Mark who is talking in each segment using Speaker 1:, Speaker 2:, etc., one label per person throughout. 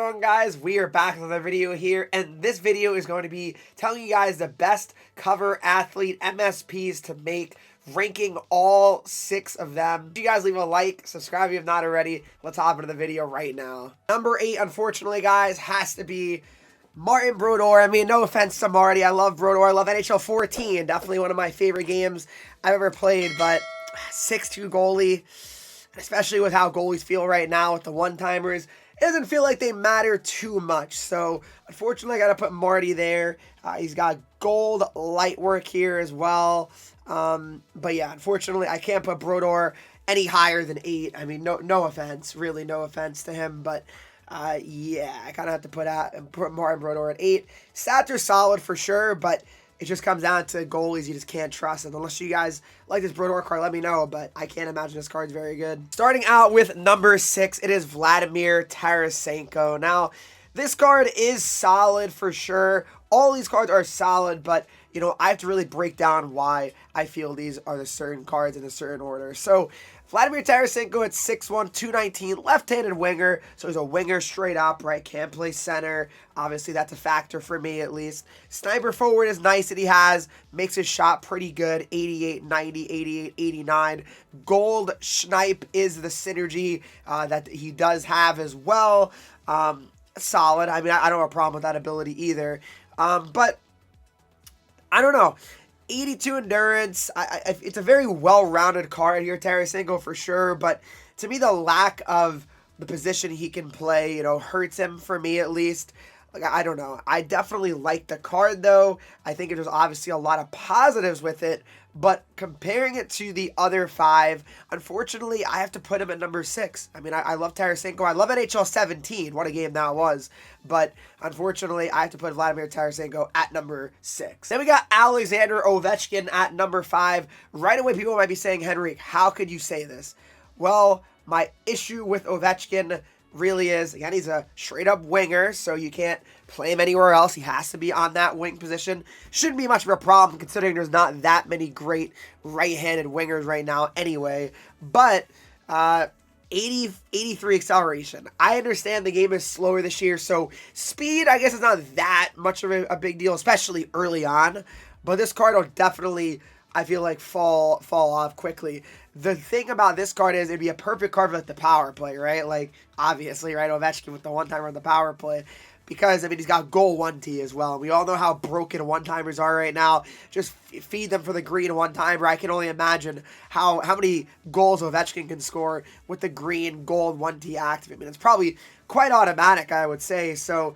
Speaker 1: going, guys? We are back with another video here, and this video is going to be telling you guys the best cover athlete MSPs to make, ranking all 6 of them. You guys leave a like, subscribe if you have not already. Let's hop into the video right now. Number 8, unfortunately, guys, has to be Martin Brodeur. I mean, no offense to Marty. I love Brodeur. I love NHL 14. Definitely one of my favorite games I've ever played, but 6'2" goalie, especially with how goalies feel right now with the one-timers, it doesn't feel like they matter too much. So, unfortunately, I got to put Marty there. He's got gold light work here as well. But yeah, unfortunately, I can't put Brodeur any higher than 8. I mean, no offense. Really, no offense to him. But, yeah, I kind of have to put Martin Brodeur at 8. Stats are solid for sure, but it just comes down to goalies you just can't trust. And unless you guys like this Brodeur card, let me know. But I can't imagine this card's very good. Starting out with number 6, it is Vladimir Tarasenko. Now, this card is solid for sure. All these cards are solid, but, you know, I have to really break down why I feel these are the certain cards in a certain order. So, Vladimir Tarasenko at 6'1", 219, left-handed winger. So he's a winger straight up, right? Can't play center. Obviously, that's a factor for me at least. Sniper forward is nice that he has. Makes his shot pretty good. 88, 90, 88, 89. Gold snipe is the synergy that he does have as well. Solid. I mean, I don't have a problem with that ability either. But I don't know. 82 endurance. It's a very well-rounded card here, Tarasenko, for sure. But to me, the lack of the position he can play, you know, hurts him, for me at least. Like, I don't know. I definitely like the card, though. I think there's obviously a lot of positives with it. But comparing it to the other 5, unfortunately, I have to put him at number 6. I mean, I love Tarasenko. I love NHL 17. What a game that was. But unfortunately, I have to put Vladimir Tarasenko at number 6. Then we got Alexander Oetkin at number 5. Right away, people might be saying, Henreek, how could you say this? Well, my issue with Oetkin really is, again, he's a straight-up winger, so you can't play him anywhere else. He has to be on that wing position. Shouldn't be much of a problem, considering there's not that many great right-handed wingers right now anyway. But 83 acceleration. I understand the game is slower this year, so speed, I guess, is not that much of a big deal, especially early on. But this card will definitely, I feel like, fall off quickly. The thing about this card is it'd be a perfect card for like the power play, right? Like, obviously, right, Oetkin with the one-timer on the power play. Because, I mean, he's got goal 1T as well. We all know how broken one-timers are right now. Just feed them for the green one-timer. I can only imagine how many goals Oetkin can score with the green gold 1T active. I mean, it's probably quite automatic, I would say. So,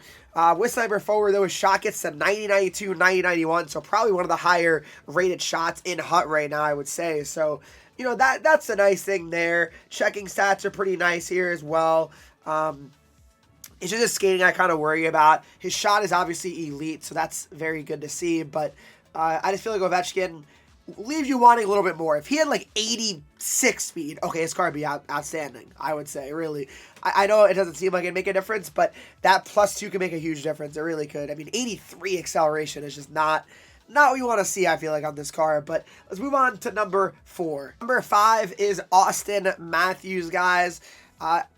Speaker 1: with sniper forward, though, his shot gets to 90, 92, 90, 91. So, probably one of the higher rated shots in HUT right now, I would say. So, you know, that's a nice thing there. Checking stats are pretty nice here as well. It's just his skating I kind of worry about. His shot is obviously elite, so that's very good to see. But I just feel like Oetkin leaves you wanting a little bit more. If he had like 86 speed, okay, his card would be outstanding, I would say, really. I know it doesn't seem like it'd make a difference, but that +2 can make a huge difference. It really could. I mean, 83 acceleration is just not what you want to see, I feel like, on this card. But let's move on to number 4. Number 5 is Auston Matthews, guys.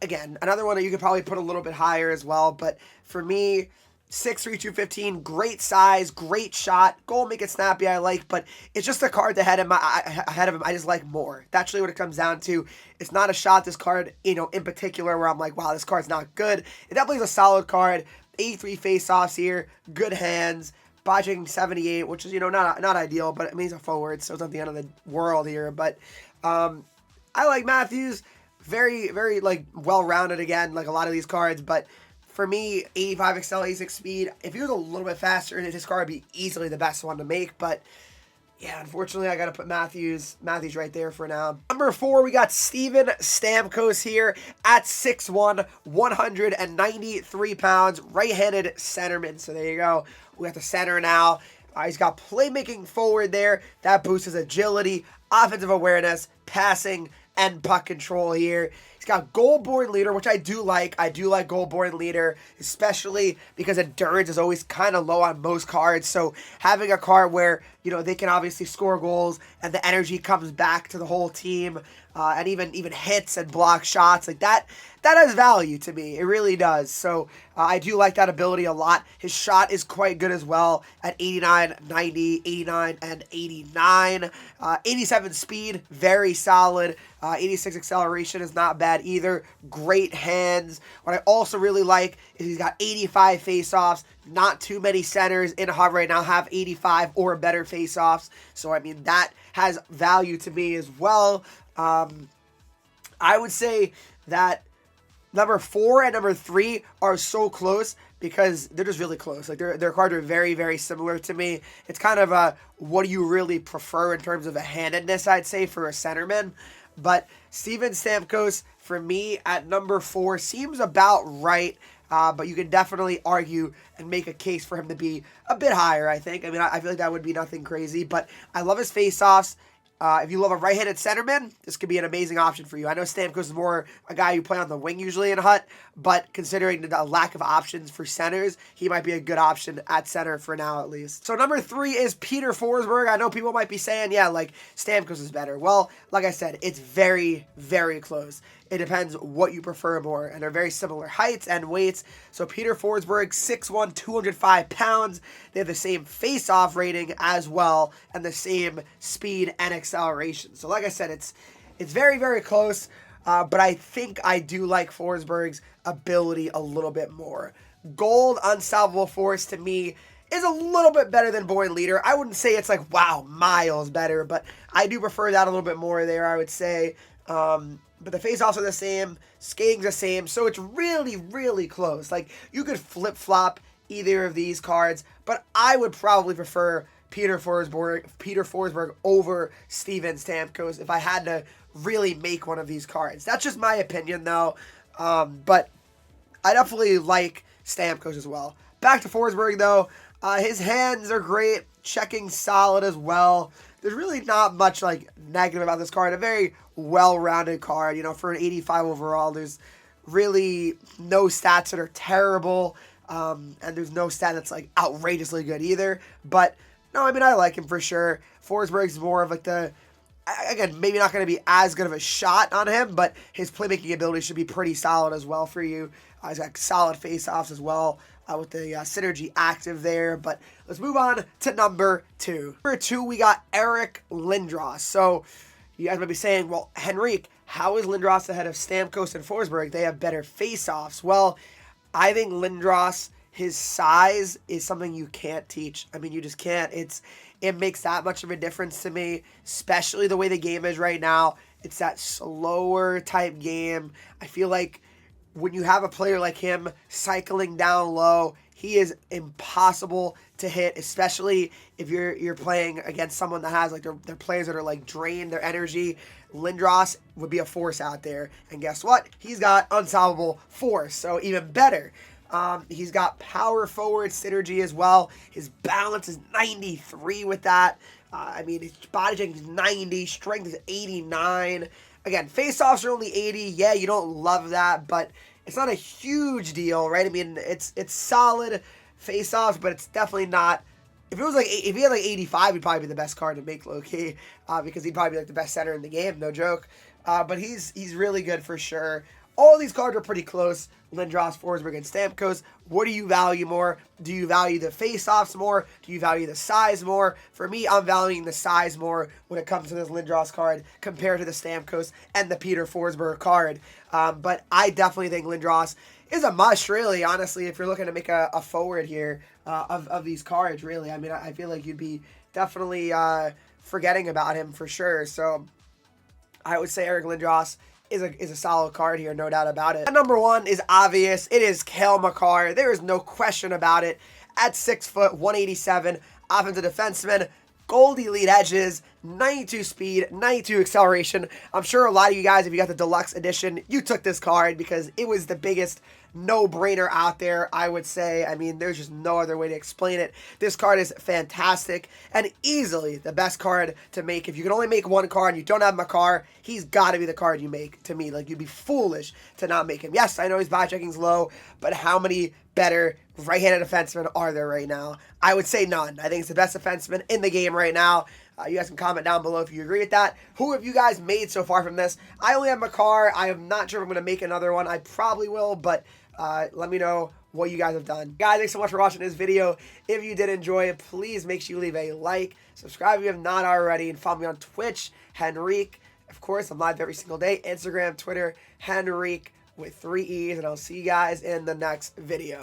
Speaker 1: Again, another one that you could probably put a little bit higher as well. But for me, 6'3", 215, great size, great shot. Goal make it snappy, I like. But it's just a card ahead of him I just like more. That's really what it comes down to. It's not a shot, this card, you know, in particular, where I'm like, wow, this card's not good. It definitely is a solid card. 83 face-offs here. Good hands. Botching 78, which is, you know, not ideal, but it means a forward, so it's not the end of the world here. But I like Matthews. Very, very, like, well-rounded again, like a lot of these cards. But for me, 85 excel, 86 speed. If he was a little bit faster, his card would be easily the best one to make. But yeah, unfortunately, I got to put Matthews right there for now. Number 4, we got Steven Stamkos here at 6'1", 193 pounds, right-handed centerman. So there you go. We got the center now. He's got playmaking forward there. That boosts his agility, offensive awareness, passing, and puck control here. He's got goal-born leader, which I do like. I do like goal-born leader, especially because endurance is always kind of low on most cards. So having a card where, you know, they can obviously score goals and the energy comes back to the whole team, and even hits and block shots like that. That has value to me. It really does. So I do like that ability a lot. His shot is quite good as well at 89, 90, 89, and 89. 87 speed, very solid. 86 acceleration is not bad either. Great hands. What I also really like is he's got 85 faceoffs. Not too many centers in HUT right now have 85 or better faceoffs. So, I mean, that has value to me as well. I would say that number 4 and number 3 are so close because they're just really close. Like their cards are very, very similar to me. It's kind of a what do you really prefer in terms of a handedness, I'd say, for a centerman. But Steven Stamkos, for me, at number 4 seems about right. But you can definitely argue and make a case for him to be a bit higher, I think. I mean, I feel like that would be nothing crazy. But I love his faceoffs. If you love a right-handed centerman, this could be an amazing option for you. I know Stamkos is more a guy you play on the wing usually in HUT, but considering the lack of options for centers, he might be a good option at center for now at least. So number 3 is Peter Forsberg. I know people might be saying, yeah, like Stamkos is better. Well, like I said, it's very, very close. It depends what you prefer more, and they're very similar heights and weights. So Peter Forsberg, 6'1", 205 pounds. They have the same face-off rating as well, and the same speed and acceleration. So like I said, it's very, very close, but I think I do like Forsberg's ability a little bit more. Gold Unstoppable Force, to me, is a little bit better than Born Leader. I wouldn't say it's like, wow, miles better, but I do prefer that a little bit more there, I would say. But the face-offs are the same, skating's the same, so it's really, really close. Like, you could flip-flop either of these cards, but I would probably prefer Peter Forsberg over Steven Stamkos if I had to really make one of these cards. That's just my opinion, though, but I definitely like Stamkos as well. Back to Forsberg, though. His hands are great, checking solid as well. There's really not much like negative about this card. A very well-rounded card. You know, for an 85 overall, there's really no stats that are terrible, and there's no stat that's like outrageously good either. But no, I mean, I like him for sure. Forsberg's more of like the, again, maybe not going to be as good of a shot on him, but his playmaking ability should be pretty solid as well for you. He's got solid face-offs as well. With the synergy active there. But let's move on to number 2. Number 2, we got Eric Lindros. So you guys might be saying, well, Henreek, how is Lindros ahead of Stamkos and Forsberg? They have better face-offs. Well, I think Lindros, his size is something you can't teach. I mean, you just can't. It makes that much of a difference to me, especially the way the game is right now. It's that slower type game. I feel like when you have a player like him cycling down low, he is impossible to hit, especially if you're playing against someone that has like their players that are like drained their energy. Lindros would be a force out there, and guess what? He's got unstoppable force, so even better. He's got power forward synergy as well. His balance is 93 with that. I mean, his body check is 90, strength is 89. Again, face-offs are only 80. Yeah, you don't love that, but it's not a huge deal, right? I mean, it's solid face-offs, but it's definitely not. If he had like 85, he'd probably be the best card to make low-key, because he'd probably be like the best center in the game, no joke. But he's really good for sure. All these cards are pretty close. Lindros, Forsberg, and Stamkos. What do you value more? Do you value the face-offs more? Do you value the size more? For me, I'm valuing the size more when it comes to this Lindros card compared to the Stamkos and the Peter Forsberg card. But I definitely think Lindros is a must, really, honestly, if you're looking to make a forward here of these cards, really. I mean, I feel like you'd be definitely forgetting about him for sure. So I would say Eric Lindros is a solid card here, no doubt about it. Number 1 is obvious. It is Cale Makar. There is no question about it. At 6 foot, 187, offensive defenseman, gold elite edges, 92 speed, 92 acceleration. I'm sure a lot of you guys, if you got the deluxe edition, you took this card because it was the biggest no-brainer out there, I would say. I mean, there's just no other way to explain it. This card is fantastic and easily the best card to make. If you can only make one card and you don't have Makar, he's got to be the card you make, to me. Like, you'd be foolish to not make him. Yes, I know his body checking's low, but how many better right-handed defensemen are there right now? I would say none. I think it's the best defenseman in the game right now. You guys can comment down below if you agree with that. Who have you guys made so far from this? I only have Makar. I am not sure if I'm going to make another one. I probably will, but let me know what you guys have done. Guys, thanks so much for watching this video. If you did enjoy it, please make sure you leave a like, subscribe if you have not already, and follow me on Twitch, Henreek. Of course, I'm live every single day. Instagram, Twitter, Henreek with 3 E's, and I'll see you guys in the next video.